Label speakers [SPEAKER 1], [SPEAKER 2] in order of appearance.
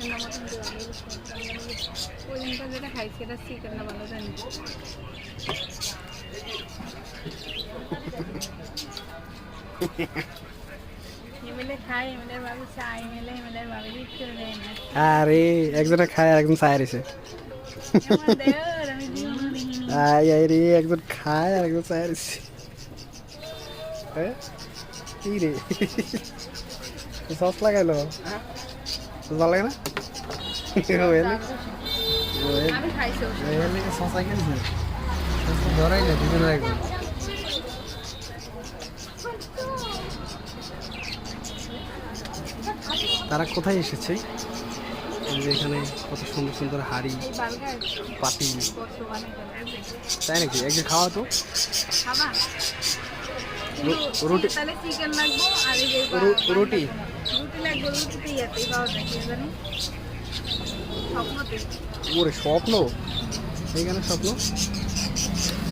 [SPEAKER 1] Chicken না mutton দিয়ে ওই দিনটা যেটা খাইছি এটা চিকেন না ভালো জানি এমএলএ খায় এমএলএ ভাবি চাই এমএলএ ভাবি দিতে দেয় না
[SPEAKER 2] আরে একজনে খায় আর একজন চায় রয়েছে।
[SPEAKER 1] আমার দেওর আমি জীবনও দেখিনি
[SPEAKER 2] আই আই রে, একজন খায় আর একজন চায় রয়েছে। কি রে সস লাগাইলো, ভালো লাগে না?
[SPEAKER 1] আমি খাইছি
[SPEAKER 2] শশা কিনছে, ধরাই না দুজনে একজন। তারা কোথায় এসেছে? এখানে কত সুন্দর সুন্দর হাড়ি পাতি, তাই নাকি? একদিন খাওয়া তো রুটি,
[SPEAKER 1] তাহলে চিকেন লাগবো আর এই যে
[SPEAKER 2] রুটি
[SPEAKER 1] রুটি লাগবে রুটিতে ইয়াতেই পাওয়া যায় কি জানি স্বপ্নতে
[SPEAKER 2] ওরে স্বপ্ন, এইখানে স্বপ্ন।